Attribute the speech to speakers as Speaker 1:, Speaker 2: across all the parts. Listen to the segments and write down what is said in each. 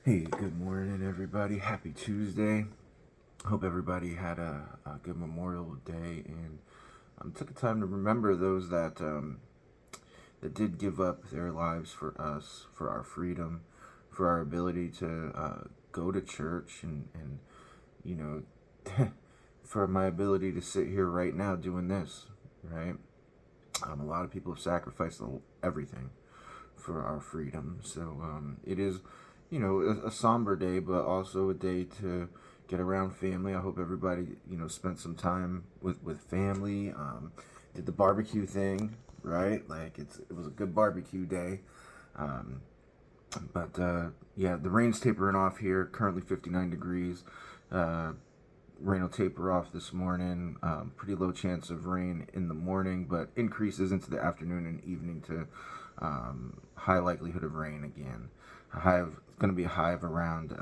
Speaker 1: Hey, good morning, everybody. Happy Tuesday. Hope everybody had a good Memorial Day and took the time to remember those that did give up their lives for us, for our freedom, for our ability to go to church, and you know, for my ability to sit here right now doing this, right? A lot of people have sacrificed everything for our freedom. So it is, a somber day, but also a day to get around family. I hope everybody, spent some time with family. Did the barbecue thing, right? Like it was a good barbecue day. Um, but yeah, the rain's tapering off here. Currently 59 degrees. Rain will taper off this morning. Pretty low chance of rain in the morning, but increases into the afternoon and evening to high likelihood of rain again. It's going to be a high of around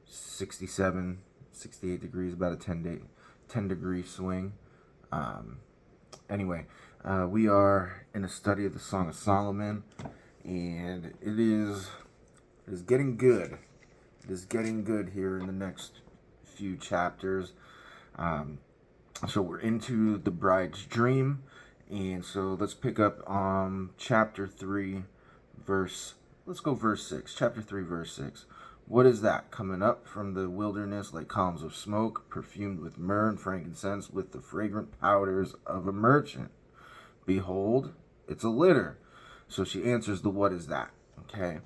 Speaker 1: 67, 68 degrees, about a 10 degree swing. Um, anyway, we are in a study of the Song of Solomon, and it is getting good. It is getting good here in the next few chapters. So we're into the bride's dream, and so let's pick up chapter 3, let's go verse 6. Chapter 3, verse 6. What is that? Coming up from the wilderness like columns of smoke, perfumed with myrrh and frankincense, with the fragrant powders of a merchant. Behold, it's a litter. So she answers the what is that? Okay.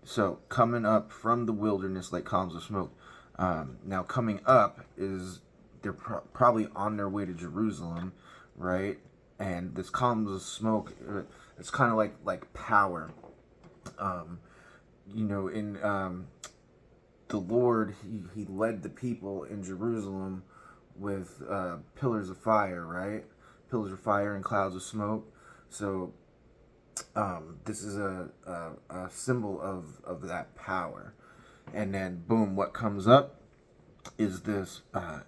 Speaker 1: So coming up from the wilderness like columns of smoke. Now coming up is they're probably on their way to Jerusalem, right? And this columns of smoke, it's kind of like power. Um, in the Lord, he led the people in Jerusalem with pillars of fire, right? Pillars of fire and clouds of smoke. So this is a symbol of that power. And then, boom, what comes up is this,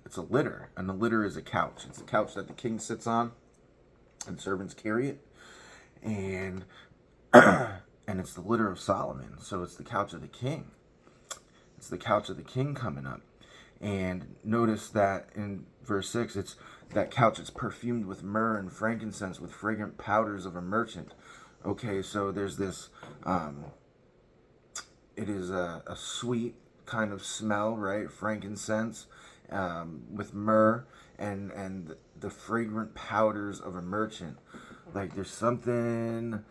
Speaker 1: it's a litter. And the litter is a couch. It's a couch that the king sits on, and servants carry it. And and it's the litter of Solomon. So it's the couch of the king. It's the couch of the king coming up. And notice that in verse 6, it's that couch is perfumed with myrrh and frankincense, with fragrant powders of a merchant. Okay, so there's this, it is a sweet kind of smell, right? Frankincense with myrrh and the fragrant powders of a merchant. Like there's something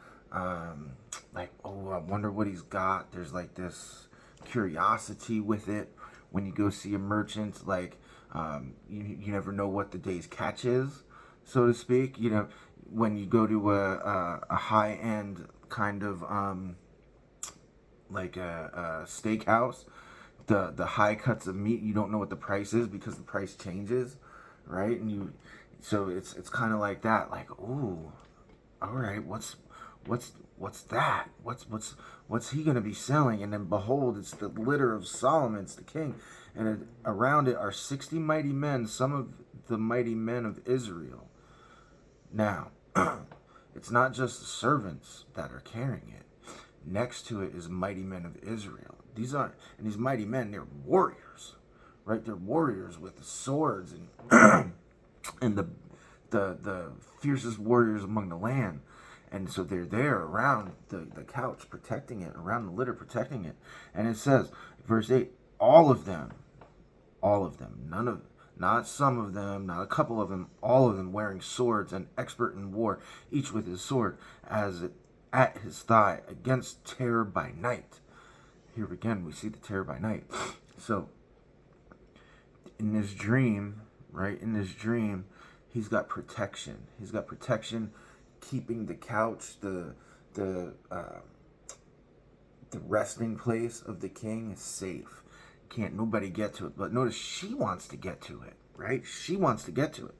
Speaker 1: like, oh, I wonder what he's got. There's like this curiosity with it. When you go see a merchant, like you never know what the day's catch is, so to speak. When you go to a high end kind of like a steakhouse, the high cuts of meat, you don't know what the price is because the price changes, right? So it's kind of like that. Like, ooh, all right, what's that? What's he gonna be selling? And then behold, it's the litter of Solomon, it's the king, and around it are 60 mighty men, some of the mighty men of Israel. Now, it's not just the servants that are carrying it. Next to it is mighty men of Israel. These mighty men, they're warriors, right? They're warriors with swords and and the fiercest warriors among the land. And so they're there around the couch, protecting it, around the litter, protecting it. And it says, verse 8, all of them, not some of them, not a couple of them, all of them wearing swords and expert in war, each with his sword as at his thigh, against terror by night. Here again, we see the terror by night. So, in this dream, right, he's got protection. He's got protection keeping the couch, the resting place of the king is safe. Can't nobody get to it. But notice she wants to get to it, right? She wants to get to it.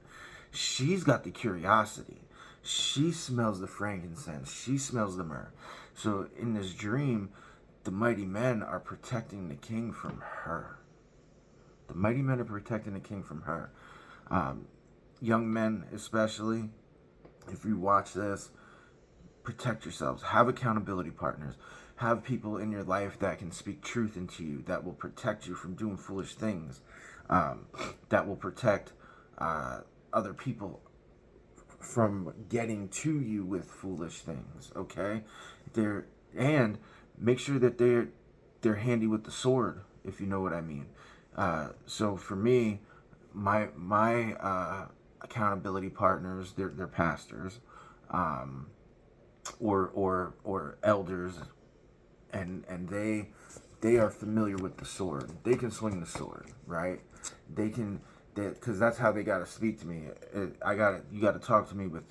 Speaker 1: She's got the curiosity. She smells the frankincense. She smells the myrrh. So in this dream, the mighty men are protecting the king from her. The mighty men are protecting the king from her. Young men especially, if you watch this, protect yourselves. Have accountability partners. Have people in your life that can speak truth into you, that will protect you from doing foolish things, that will protect other people from getting to you with foolish things. Okay, and make sure that they're handy with the sword, if you know what I mean. So for me, my accountability partners, they're pastors, or elders, and they are familiar with the sword. They can swing the sword, right? They can, because that's how they got to speak to me. You got to talk to me with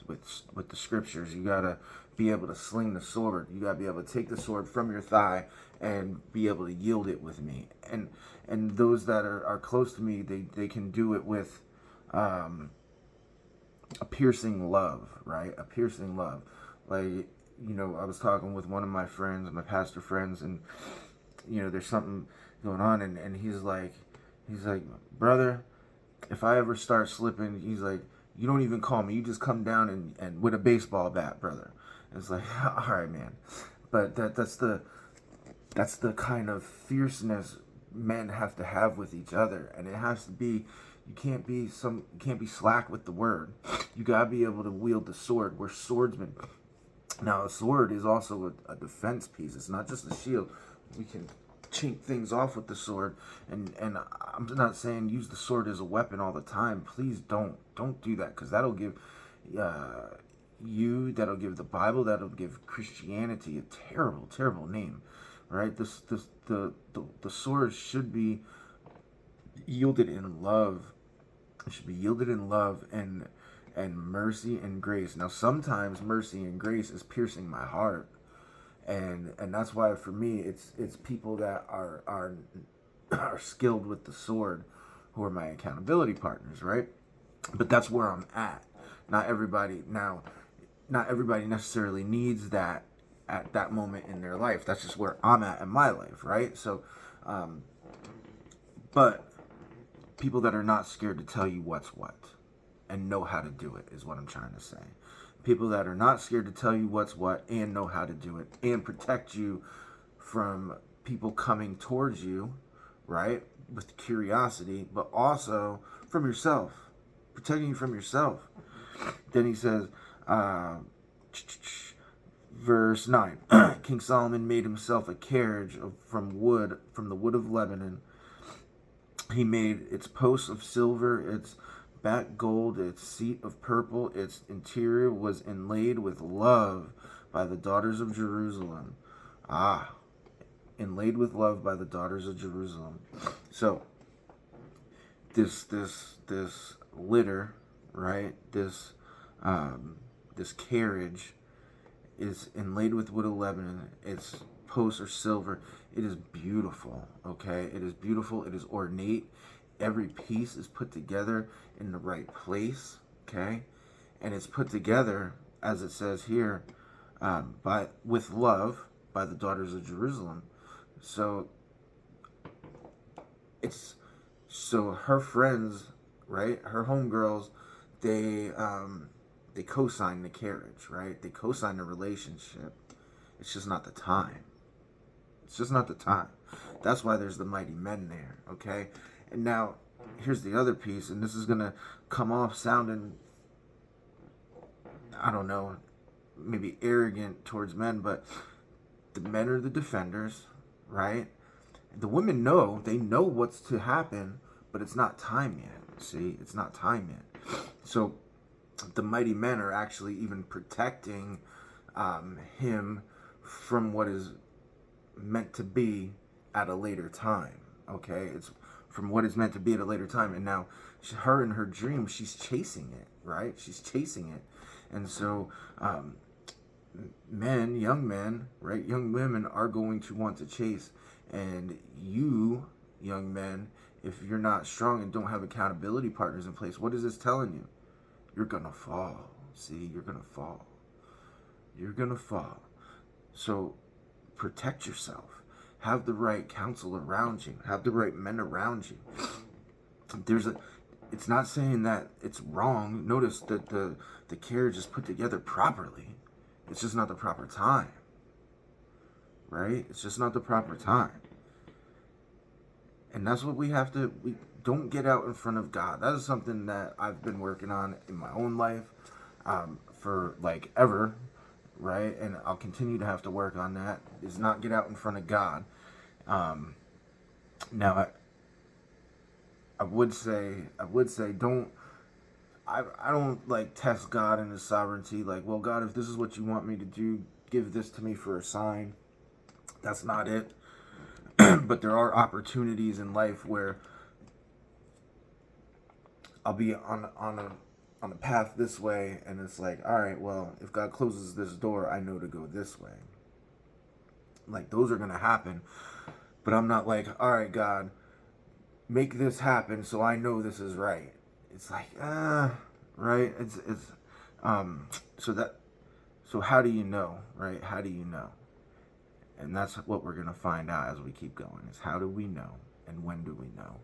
Speaker 1: the scriptures. You got to be able to sling the sword. You got to be able to take the sword from your thigh and be able to yield it with me. And those that are close to me, they can do it with a piercing love, right? A piercing love. Like, I was talking with one of my friends, my pastor friends, and there's something going on, and he's like, brother, if I ever start slipping, he's like, you don't even call me, you just come down and with a baseball bat, brother. And it's like, all right, man. But that's the kind of fierceness men have to have with each other, and it has to be. You can't be slack with the word. You gotta be able to wield the sword. We're swordsmen. Now, a sword is also a defense piece. It's not just a shield. We can chink things off with the sword, and I'm not saying use the sword as a weapon all the time. Please don't do that, because that'll give that'll give the Bible, that'll give Christianity a terrible name, right? The sword should be yielded in love. It should be yielded in love and mercy and grace. Now, sometimes mercy and grace is piercing my heart, and that's why for me it's people that are skilled with the sword who are my accountability partners, right? But that's where I'm at. Not everybody necessarily needs that at that moment in their life. That's just where I'm at in my life, right? So, but people that are not scared to tell you what's what and know how to do it is what I'm trying to say. People that are not scared to tell you what's what and know how to do it and protect you from people coming towards you, right, with curiosity, but also from yourself, protecting you from yourself. Then he says, verse 9, King Solomon made himself a carriage from the wood of Lebanon. He made its posts of silver, its back gold, its seat of purple. Its interior was inlaid with love by the daughters of Jerusalem. Inlaid with love by the daughters of Jerusalem. So, this litter, right? This carriage is inlaid with wood of Lebanon. Its posts are silver. It is beautiful, okay? It is beautiful. It is ornate. Every piece is put together in the right place, okay? And it's put together, as it says here, with love by the daughters of Jerusalem. So her friends, right? Her homegirls, they co-sign the carriage, right? They co-sign the relationship. It's just not the time. It's just not the time. That's why there's the mighty men there, okay? And now, here's the other piece, and this is going to come off sounding, I don't know, maybe arrogant towards men, but the men are the defenders, right? The women know, they know what's to happen, but it's not time yet. See, it's not time yet. So the mighty men are actually even protecting him from what is meant to be at a later time. Okay, it's from what is meant to be at a later time. And now her in her dream, she's chasing it, right? She's chasing it. And so young men, right, young women are going to want to chase. And you, young men, if you're not strong and don't have accountability partners in place, what is this telling you? You're gonna fall. See, you're gonna fall. You're gonna fall. So protect yourself. Have the right counsel around you. Have the right men around you. It's not saying that it's wrong. Notice that the carriage is put together properly. It's just not the proper time. right? It's just not the proper time. And that's what we have to, we don't get out in front of God. That is something that I've been working on in my own life for like ever, right? And I'll continue to have to work on that, is not get out in front of God. Now, I would say, don't, I don't like test God in his sovereignty. Like, well, God, if this is what you want me to do, give this to me for a sign. That's not it. But there are opportunities in life where I'll be on a path this way, and it's like, all right, well, if God closes this door, I know to go this way. Like, those are gonna happen, but I'm not like, all right, God, make this happen so I know this is right. It's like, right? So how do you know, right? How do you know? And that's what we're gonna find out as we keep going. Is how do we know, and when do we know?